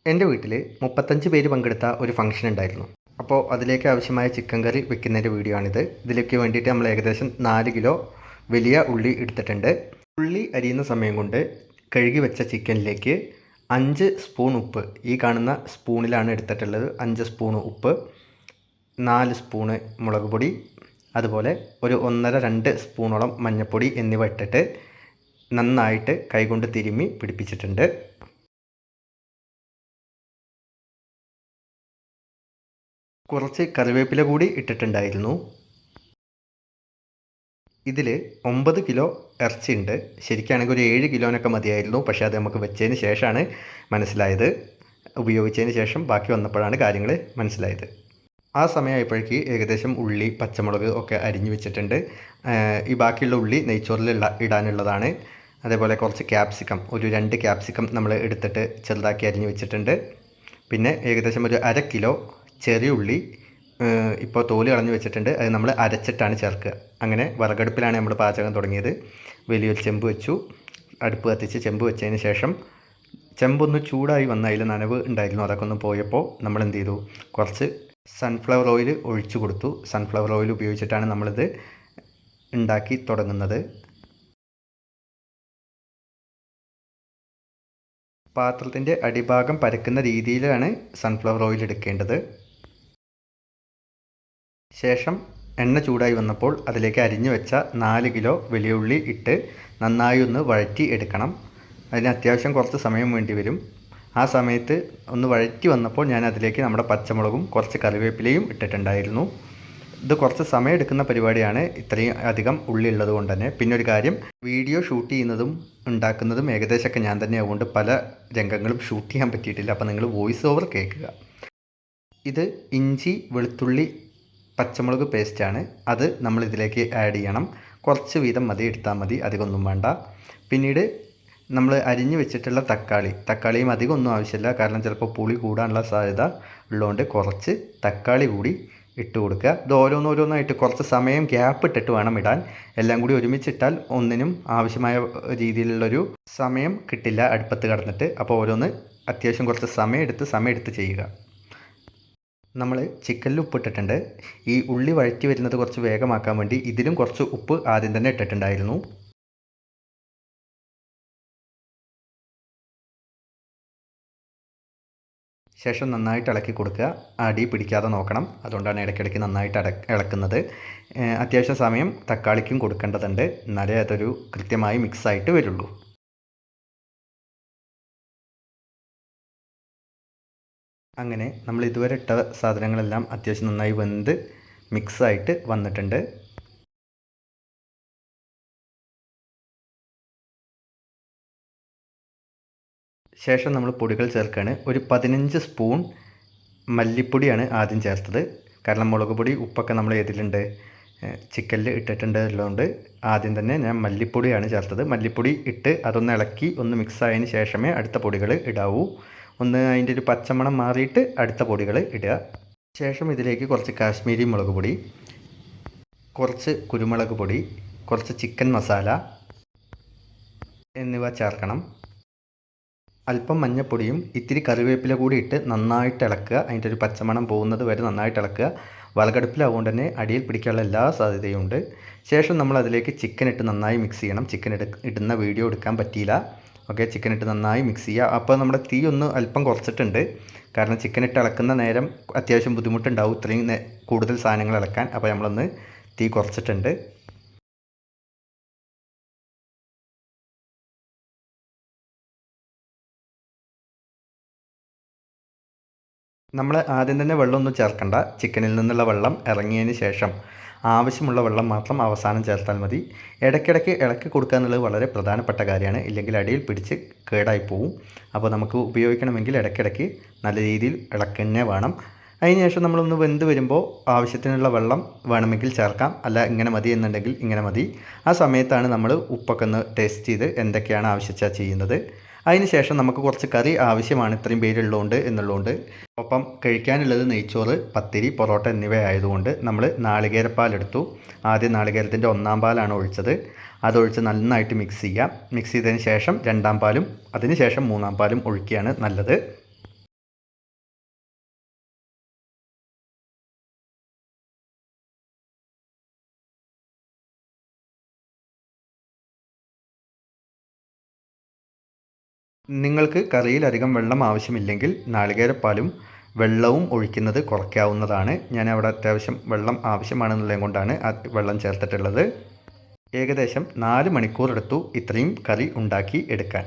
എൻ്റെ വീട്ടിൽ 35 പേര് പങ്കെടുത്ത ഒരു ഫംഗ്ഷൻ ഉണ്ടായിരുന്നു. അപ്പോൾ അതിലേക്ക് ആവശ്യമായ ചിക്കൻ കറി വെക്കുന്നതിൻ്റെ വീഡിയോ ആണിത്. ഇതിലേക്ക് വേണ്ടിയിട്ട് നമ്മൾ ഏകദേശം 4 കിലോ വലിയ ഉള്ളി എടുത്തിട്ടുണ്ട്. ഉള്ളി അരിയുന്ന സമയം കൊണ്ട് കഴുകി വെച്ച ചിക്കനിലേക്ക് 5 സ്പൂൺ ഉപ്പ്, ഈ കാണുന്ന സ്പൂണിലാണ് എടുത്തിട്ടുള്ളത്. 5 സ്പൂൺ ഉപ്പ്, 4 സ്പൂണ് മുളക് പൊടി, അതുപോലെ ഒരു 1.5-2 സ്പൂണോളം മഞ്ഞൾപ്പൊടി എന്നിവ ഇട്ടിട്ട് നന്നായിട്ട് കൈകൊണ്ട് തിരുമ്മി പിടിപ്പിച്ചിട്ടുണ്ട്. കുറച്ച് കറിവേപ്പില കൂടി ഇട്ടിട്ടുണ്ടായിരുന്നു. ഇതിൽ 9 കിലോ ഇറച്ചിയുണ്ട്. ശരിക്കാണെങ്കിൽ ഒരു 7 കിലോനൊക്കെ മതിയായിരുന്നു. പക്ഷേ അത് നമുക്ക് വെച്ചതിന് ശേഷമാണ് മനസ്സിലായത്. ഉപയോഗിച്ചതിന് ശേഷം ബാക്കി വന്നപ്പോഴാണ് കാര്യങ്ങൾ മനസ്സിലായത്. ആ സമയമായപ്പോഴേക്ക് ഏകദേശം ഉള്ളി, പച്ചമുളക് ഒക്കെ അരിഞ്ഞു വെച്ചിട്ടുണ്ട്. ഈ ബാക്കിയുള്ള ഉള്ളി നെയ്ച്ചോറിൽ ഇടാനുള്ളതാണ്. അതേപോലെ കുറച്ച് ക്യാപ്സിക്കം, ഒരു 2 ക്യാപ്സിക്കം നമ്മൾ എടുത്തിട്ട് ചെറുതാക്കി അരിഞ്ഞു വെച്ചിട്ടുണ്ട്. പിന്നെ ഏകദേശം ഒരു 1/2 കിലോ ചെറിയ ഉള്ളി ഇപ്പോൾ തോല് കളഞ്ഞ് വെച്ചിട്ടുണ്ട്. അത് നമ്മൾ അരച്ചിട്ടാണ് ചേർക്കുക. അങ്ങനെ വിറകടുപ്പിലാണ് നമ്മൾ പാചകം തുടങ്ങിയത്. വലിയൊരു ചെമ്പ് വെച്ചു. അടുപ്പ് കത്തിച്ച് ചെമ്പ് വെച്ചതിന് ശേഷം ചെമ്പൊന്ന് ചൂടായി വന്ന അതിൽ നനവ് ഉണ്ടായിരുന്നു. അതൊക്കെ ഒന്ന് പോയപ്പോൾ നമ്മൾ എന്ത് ചെയ്തു, കുറച്ച് സൺഫ്ലവർ ഓയിൽ ഒഴിച്ചു കൊടുത്തു. സൺഫ്ലവർ ഓയിൽ ഉപയോഗിച്ചിട്ടാണ് നമ്മളിത് ഉണ്ടാക്കി തുടങ്ങുന്നത്. പാത്രത്തിൻ്റെ അടിഭാഗം പരക്കുന്ന രീതിയിലാണ് സൺഫ്ലവർ ഓയിൽ എടുക്കേണ്ടത്. ശേഷം എണ്ണ ചൂടായി വന്നപ്പോൾ അതിലേക്ക് അരിഞ്ഞു വെച്ച 4 കിലോ വലിയ ഉള്ളി ഇട്ട് നന്നായി ഒന്ന് വഴറ്റി എടുക്കണം. അതിന് അത്യാവശ്യം കുറച്ച് സമയം വേണ്ടി വരും. ആ സമയത്ത് ഒന്ന് വഴറ്റി വന്നപ്പോൾ ഞാൻ അതിലേക്ക് നമ്മുടെ പച്ചമുളകും കുറച്ച് കറിവേപ്പിലയും ഇട്ടിട്ടുണ്ടായിരുന്നു. ഇത് കുറച്ച് സമയം എടുക്കുന്ന പരിപാടിയാണ്, ഇത്രയും അധികം ഉള്ളി ഉള്ളത് കൊണ്ട് തന്നെ. പിന്നെ ഒരു കാര്യം, വീഡിയോ ഷൂട്ട് ചെയ്യുന്നതും ഉണ്ടാക്കുന്നതും ഏകദേശമൊക്കെ ഞാൻ തന്നെ ആയതുകൊണ്ട് പല രംഗങ്ങളും ഷൂട്ട് ചെയ്യാൻ പറ്റിയിട്ടില്ല. അപ്പോൾ നിങ്ങൾ വോയിസ് ഓവർ കേൾക്കുക. ഇത് ഇഞ്ചി, വെളുത്തുള്ളി, പച്ചമുളക് പേസ്റ്റാണ്. അത് നമ്മൾ ഇതിലേക്ക് ആഡ് ചെയ്യണം. കുറച്ച് വീതം മതി, എടുത്താൽ മതി, അധികമൊന്നും വേണ്ട. പിന്നീട് നമ്മൾ അരിഞ്ഞു വെച്ചിട്ടുള്ള തക്കാളിയും അധികമൊന്നും ആവശ്യമില്ല, കാരണം ചിലപ്പോൾ പുളി കൂടാനുള്ള സാധ്യത ഉള്ളതുകൊണ്ട് കുറച്ച് തക്കാളി കൂടി ഇട്ട് കൊടുക്കുക. ഇത് ഓരോന്നോരോന്നായിട്ട് കുറച്ച് സമയം ഗ്യാപ്പ് ഇട്ടിട്ട് വേണം ഇടാൻ. എല്ലാം കൂടി ഒരുമിച്ചിട്ടാൽ ഒന്നിനും ആവശ്യമായ രീതിയിലുള്ളൊരു സമയം കിട്ടില്ല അടുപ്പത്ത് കിടന്നിട്ട്. അപ്പോൾ ഓരോന്ന് അത്യാവശ്യം കുറച്ച് സമയം എടുത്ത് ചെയ്യുക. നമ്മൾ ചിക്കനിൽ ഉപ്പ് ഇട്ടിട്ടുണ്ട്. ഈ ഉള്ളി വഴറ്റി വരുന്നത് കുറച്ച് വേഗമാക്കാൻ വേണ്ടി ഇതിലും കുറച്ച് ഉപ്പ് ആദ്യം തന്നെ ഇട്ടിട്ടുണ്ടായിരുന്നു. ശേഷം നന്നായിട്ട് ഇളക്കി കൊടുക്കുക. അടി പിടിക്കാതെ നോക്കണം. അതുകൊണ്ടാണ് ഇടയ്ക്കിടയ്ക്ക് നന്നായിട്ട് ഇളക്കുന്നത്. അത്യാവശ്യം സമയം തക്കാളിക്കും കൊടുക്കേണ്ടതുണ്ട്, എന്നാലേ അതൊരു കൃത്യമായി മിക്സായിട്ട് വരുള്ളൂ. അങ്ങനെ നമ്മൾ ഇതുവരെ ഇട്ട സാധനങ്ങളെല്ലാം അത്യാവശ്യം നന്നായി വെന്ത് മിക്സായിട്ട് വന്നിട്ടുണ്ട്. ശേഷം നമ്മൾ പൊടികൾ ചേർക്കുകയാണ്. ഒരു 15 സ്പൂൺ മല്ലിപ്പൊടിയാണ് ആദ്യം ചേർത്തത്. കാരണം മുളക് പൊടി, ഉപ്പൊക്കെ നമ്മൾ ഏതിലുണ്ട്, ചിക്കനിൽ ഇട്ടിട്ടുണ്ട് ഉള്ളതുകൊണ്ട് ആദ്യം തന്നെ ഞാൻ മല്ലിപ്പൊടിയാണ് ചേർത്തത്. മല്ലിപ്പൊടി ഇട്ട് അതൊന്ന് ഇളക്കി ഒന്ന് മിക്സായതിന് ശേഷമേ അടുത്ത പൊടികൾ ഇടാവൂ. ഒന്ന് അതിൻ്റെ ഒരു പച്ചമണം മാറിയിട്ട് അടുത്ത പൊടികൾ ഇടുക. ശേഷം ഇതിലേക്ക് കുറച്ച് കാശ്മീരി മുളക് പൊടി, കുറച്ച് കുരുമുളക് പൊടി, കുറച്ച് ചിക്കൻ മസാല എന്നിവ ചേർക്കണം. അല്പം മഞ്ഞൾപ്പൊടിയും ഇത്തിരി കറിവേപ്പില കൂടി ഇട്ട് നന്നായിട്ട് ഇളക്കുക. അതിൻ്റെ ഒരു പച്ചമണം പോകുന്നത് വരെ നന്നായിട്ട് ഇളക്കുക. വിറകടുപ്പിലാവുകൊണ്ട് തന്നെ അടിയിൽ പിടിക്കാനുള്ള എല്ലാ സാധ്യതയും ഉണ്ട്. ശേഷം നമ്മൾ അതിലേക്ക് ചിക്കൻ ഇട്ട് നന്നായി മിക്സ് ചെയ്യണം. ചിക്കൻ ഇടുന്ന വീഡിയോ എടുക്കാൻ പറ്റിയില്ല. ഓക്കെ, ചിക്കൻ ഇട്ട് നന്നായി മിക്സ് ചെയ്യുക. അപ്പോൾ നമ്മുടെ തീ ഒന്ന് അല്പം കുറച്ചിട്ടുണ്ട്, കാരണം ചിക്കൻ ഇട്ട് ഇളക്കുന്ന നേരം അത്യാവശ്യം ബുദ്ധിമുട്ടുണ്ടാവും ഇത്രയും കൂടുതൽ സാധനങ്ങൾ ഇളക്കാൻ. അപ്പോൾ നമ്മളൊന്ന് തീ കുറച്ചിട്ടുണ്ട്. നമ്മൾ ആദ്യം തന്നെ വെള്ളമൊന്നും ചേർക്കണ്ട. ചിക്കനിൽ നിന്നുള്ള വെള്ളം ഇറങ്ങിയതിന് ശേഷം ആവശ്യമുള്ള വെള്ളം മാത്രം അവസാനം ചേർത്താൽ മതി. ഇടയ്ക്കിടയ്ക്ക് ഇളക്കി കൊടുക്കുക എന്നുള്ളത് വളരെ പ്രധാനപ്പെട്ട കാര്യമാണ്. ഇല്ലെങ്കിൽ അടിയിൽ പിടിച്ച് കേടായി പോവും. അപ്പോൾ നമുക്ക് ഉപയോഗിക്കണമെങ്കിൽ ഇടയ്ക്കിടയ്ക്ക് നല്ല രീതിയിൽ ഇളക്കന്നെ വേണം. അതിനുശേഷം നമ്മളൊന്ന് വെന്ത് വരുമ്പോൾ ആവശ്യത്തിനുള്ള വെള്ളം വേണമെങ്കിൽ ചേർക്കാം, അല്ല ഇങ്ങനെ മതി എന്നുണ്ടെങ്കിൽ ഇങ്ങനെ മതി. ആ സമയത്താണ് നമ്മൾ ഉപ്പൊക്കെ ഒന്ന് ടേസ്റ്റ് ചെയ്ത് എന്തൊക്കെയാണ് ആവശ്യിച്ചാൽ ചെയ്യുന്നത്. അതിനുശേഷം നമുക്ക് കുറച്ച് കറി ആവശ്യമാണ്, ഇത്രയും പേരുള്ളതുകൊണ്ട് എന്നുള്ളതുകൊണ്ട്. ഒപ്പം കഴിക്കാനുള്ളത് നെയ്ച്ചോറ്, പത്തിരി, പൊറോട്ട എന്നിവയായതുകൊണ്ട് നമ്മൾ നാളികേരപ്പാലെടുത്തു. ആദ്യം നാളികേരത്തിൻ്റെ 1-ാം പാലാണ് ഒഴിച്ചത്. അതൊഴിച്ച് നന്നായിട്ട് മിക്സ് ചെയ്യുക. മിക്സ് ചെയ്തതിന് ശേഷം 2-ാം പാലും അതിന് ശേഷം 3-ാം പാലും ഒഴിക്കുകയാണ് നല്ലത്. നിങ്ങൾക്ക് കറിയിൽ അധികം വെള്ളം ആവശ്യമില്ലെങ്കിൽ നാളികേരപ്പാലും വെള്ളവും ഒഴിക്കുന്നത് കുറയ്ക്കാവുന്നതാണ്. ഞാൻ അവിടെ അത്യാവശ്യം വെള്ളം ആവശ്യമാണെന്നുള്ളത് കൊണ്ടാണ് ആ വെള്ളം ചേർത്തിട്ടുള്ളത്. ഏകദേശം 4 മണിക്കൂർ എടുത്തു ഇത്രയും കറി ഉണ്ടാക്കി എടുക്കാൻ.